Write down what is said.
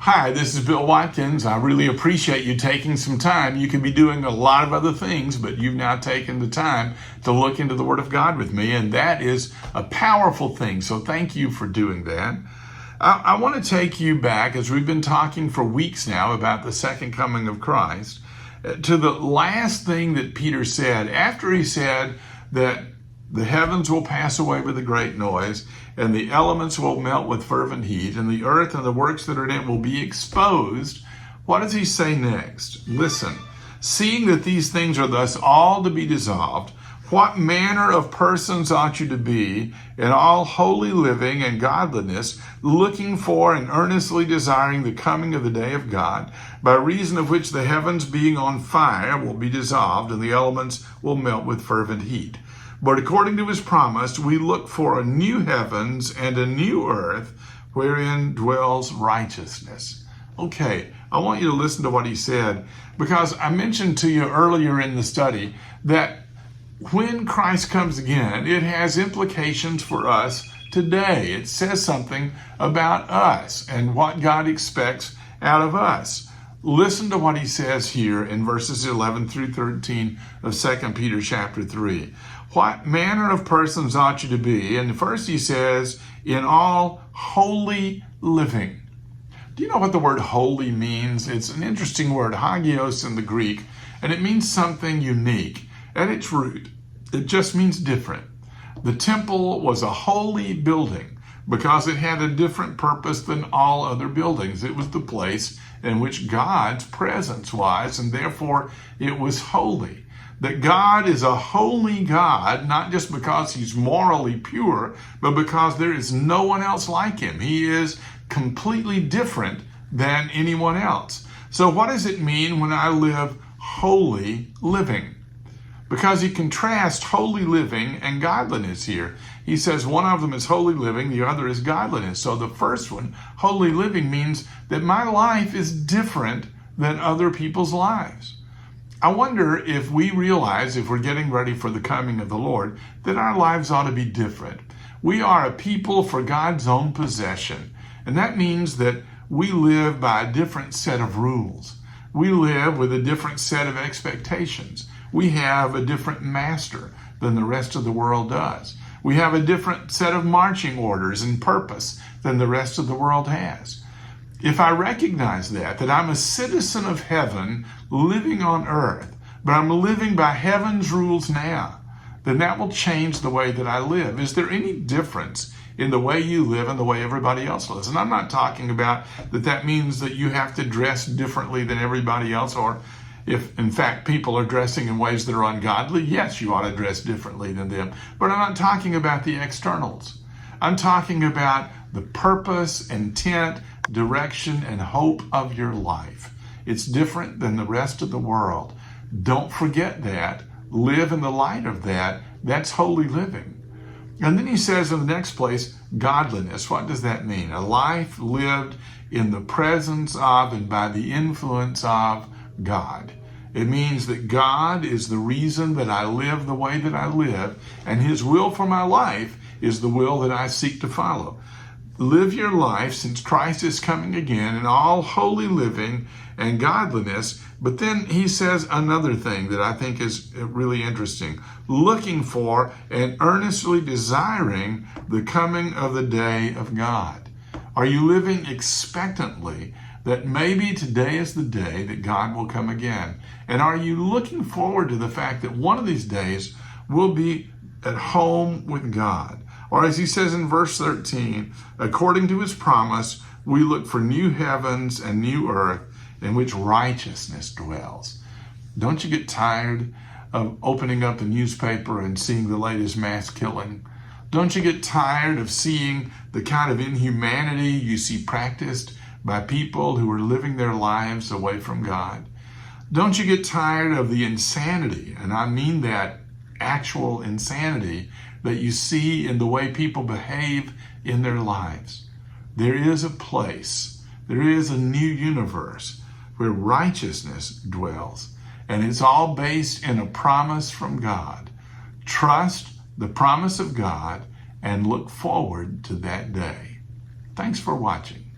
Hi, this is Bill Watkins. I really appreciate you taking some time. You could be doing a lot of other things, but you've now taken the time to look into the Word of God with me, and that is a powerful thing. So thank you for doing that. I want to take you back, as we've been talking for weeks now about the second coming of Christ, to the last thing that Peter said after he said that the heavens will pass away with a great noise, and the elements will melt with fervent heat, and the earth and the works that are in it will be exposed. What does he say next? Listen, seeing that these things are thus all to be dissolved, what manner of persons ought you to be in all holy living and godliness, looking for and earnestly desiring the coming of the day of God, by reason of which the heavens being on fire will be dissolved, and the elements will melt with fervent heat. But according to his promise, we look for a new heavens and a new earth wherein dwells righteousness. Okay, I want you to listen to what he said, because I mentioned to you earlier in the study that when Christ comes again, it has implications for us today. It says something about us and what God expects out of us. Listen to what he says here in verses 11 through 13 of 2 Peter chapter 3. What manner of persons ought you to be? And first he says, in all holy living. Do you know what the word holy means? It's an interesting word, hagios in the Greek, and it means something unique. At its root, it just means different. The temple was a holy building because it had a different purpose than all other buildings. It was the place in which God's presence was, and therefore it was holy. That God is a holy God, not just because he's morally pure, but because there is no one else like him. He is completely different than anyone else. So what does it mean when I live holy living? Because he contrasts holy living and godliness here. He says one of them is holy living, the other is godliness. So the first one, holy living, means that my life is different than other people's lives. I wonder if we realize, if we're getting ready for the coming of the Lord, that our lives ought to be different. We are a people for God's own possession. And that means that we live by a different set of rules. We live with a different set of expectations. We have a different master than the rest of the world does. We have a different set of marching orders and purpose than the rest of the world has. If I recognize that I'm a citizen of heaven living on earth, but I'm living by heaven's rules now, then that will change the way that I live. Is there any difference in the way you live and the way everybody else lives? And I'm not talking about that means that you have to dress differently than everybody else, or if in fact people are dressing in ways that are ungodly, yes, you ought to dress differently than them. But I'm not talking about the externals. I'm talking about the purpose, intent, direction, and hope of your life. It's different than the rest of the world. Don't forget that. Live in the light of that. That's holy living. And then he says in the next place, godliness. What does that mean? A life lived in the presence of and by the influence of God. It means that God is the reason that I live the way that I live, and his will for my life is the will that I seek to follow. Live your life, since Christ is coming again, in all holy living and godliness. But then he says another thing that I think is really interesting. Looking for and earnestly desiring the coming of the day of God. Are you living expectantly that maybe today is the day that God will come again? And are you looking forward to the fact that one of these days we'll be at home with God? Or as he says in verse 13, according to his promise, we look for new heavens and new earth in which righteousness dwells. Don't you get tired of opening up the newspaper and seeing the latest mass killing? Don't you get tired of seeing the kind of inhumanity you see practiced by people who are living their lives away from God? Don't you get tired of the insanity, and I mean that actual insanity, that you see in the way people behave in their lives? There is a place, there is a new universe where righteousness dwells, and it's all based in a promise from God. Trust the promise of God and look forward to that day. Thanks for watching.